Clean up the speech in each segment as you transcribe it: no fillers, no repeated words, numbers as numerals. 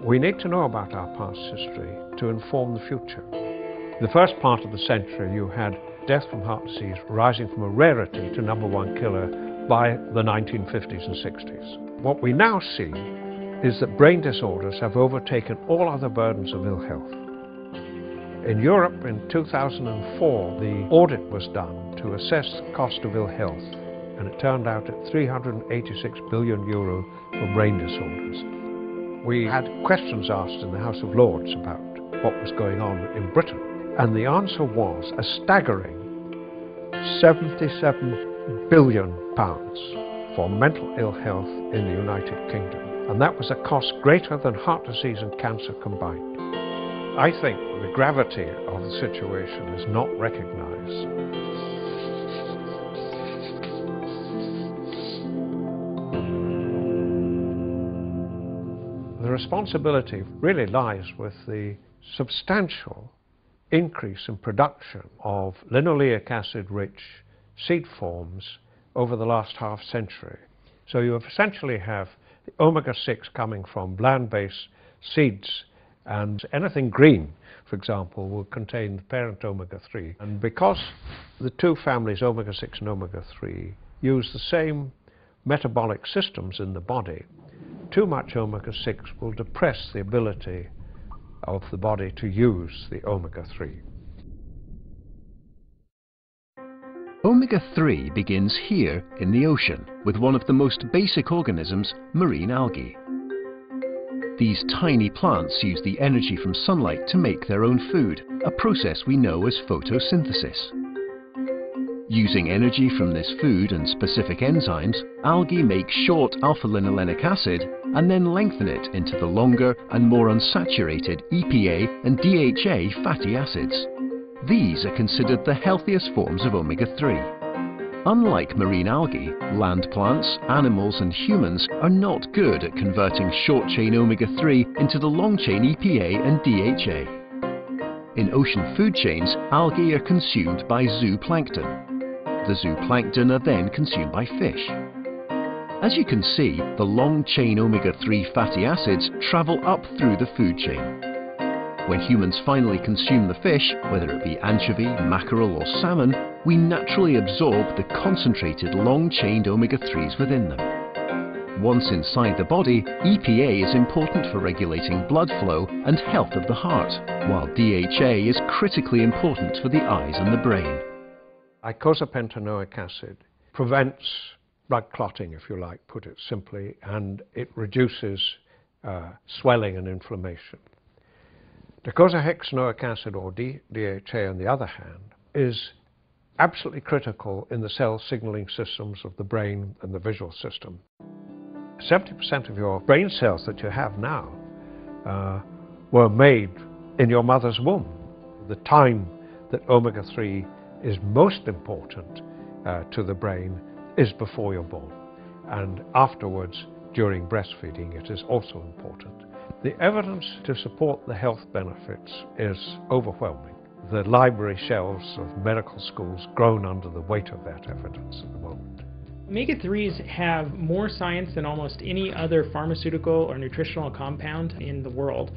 We need to know about our past history to inform the future. The first part of the century, you had death from heart disease rising from a rarity to #1 killer by the 1950s and 60s. What we now see is that brain disorders have overtaken all other burdens of ill health. In Europe in 2004, the audit was done to assess the cost of ill health, and it turned out at €386 billion for brain disorders. We had questions asked in the House of Lords about what was going on in Britain, and the answer was a staggering £77 billion for mental ill health in the United Kingdom, and that was a cost greater than heart disease and cancer combined. I think the gravity of the situation is not recognized. The responsibility really lies with the substantial increase in production of linoleic acid-rich seed forms over the last half century. So you essentially have the omega-6 coming from land-based seeds, and anything green, for example, will contain the parent omega-3. And because the two families, omega-6 and omega-3, use the same metabolic systems in the body, too much omega-6 will depress the ability of the body to use the omega-3. Omega-3 begins here in the ocean with one of the most basic organisms, marine algae. These tiny plants use the energy from sunlight to make their own food, a process we know as photosynthesis. Using energy from this food and specific enzymes, algae make short alpha-linolenic acid and then lengthen it into the longer and more unsaturated EPA and DHA fatty acids. These are considered the healthiest forms of omega-3. Unlike marine algae, land plants, animals and humans are not good at converting short-chain omega-3 into the long-chain EPA and DHA. In ocean food chains, algae are consumed by zooplankton. The zooplankton are then consumed by fish. As you can see, the long-chain omega-3 fatty acids travel up through the food chain. When humans finally consume the fish, whether it be anchovy, mackerel or salmon, we naturally absorb the concentrated long-chained omega-3s within them. Once inside the body, EPA is important for regulating blood flow and health of the heart, while DHA is critically important for the eyes and the brain. Icosapentaenoic acid prevents blood clotting, if you like, put it simply, and it reduces swelling and inflammation. Docosahexaenoic acid, or DHA, on the other hand, is absolutely critical in the cell signaling systems of the brain and the visual system. 70% of your brain cells that you have now were made in your mother's womb. The time that omega-3 is most important to the brain is before you're born, and afterwards during breastfeeding it is also important. The evidence to support the health benefits is overwhelming. The library shelves of medical schools groan under the weight of that evidence at the moment. Omega-3s have more science than almost any other pharmaceutical or nutritional compound in the world.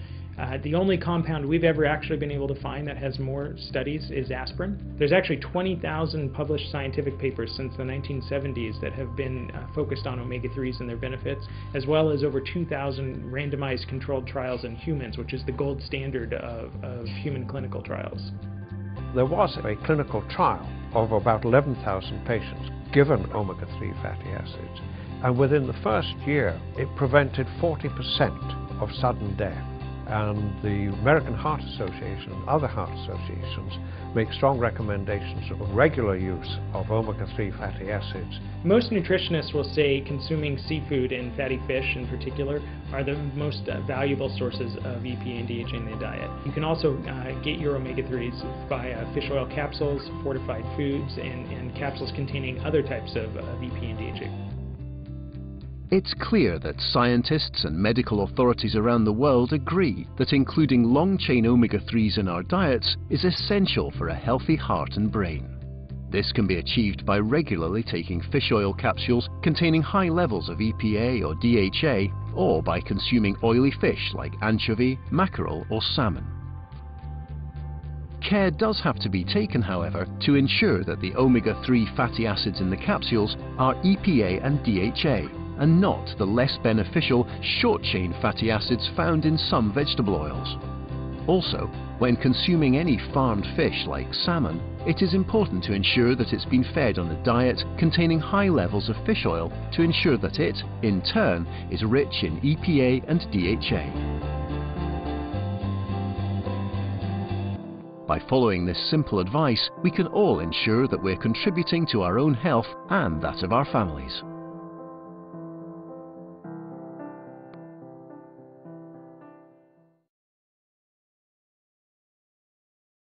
The only compound we've ever actually been able to find that has more studies is aspirin. There's actually 20,000 published scientific papers since the 1970s that have been focused on omega-3s and their benefits, as well as over 2,000 randomized controlled trials in humans, which is the gold standard of human clinical trials. There was a clinical trial of about 11,000 patients given omega-3 fatty acids, and within the first year it prevented 40% of sudden death. And the American Heart Association and other heart associations make strong recommendations of regular use of omega-3 fatty acids. Most nutritionists will say consuming seafood and fatty fish in particular are the most valuable sources of EPA and DHA in the diet. You can also get your omega-3s via fish oil capsules, fortified foods, and capsules containing other types of EPA and DHA. It's clear that scientists and medical authorities around the world agree that including long-chain omega-3s in our diets is essential for a healthy heart and brain. This can be achieved by regularly taking fish oil capsules containing high levels of EPA or DHA or by consuming oily fish like anchovy, mackerel or salmon. Care does have to be taken, however, to ensure that the omega-3 fatty acids in the capsules are EPA and DHA, and not the less beneficial short-chain fatty acids found in some vegetable oils. Also, when consuming any farmed fish like salmon, it is important to ensure that it's been fed on a diet containing high levels of fish oil to ensure that it, in turn, is rich in EPA and DHA. By following this simple advice, we can all ensure that we're contributing to our own health and that of our families.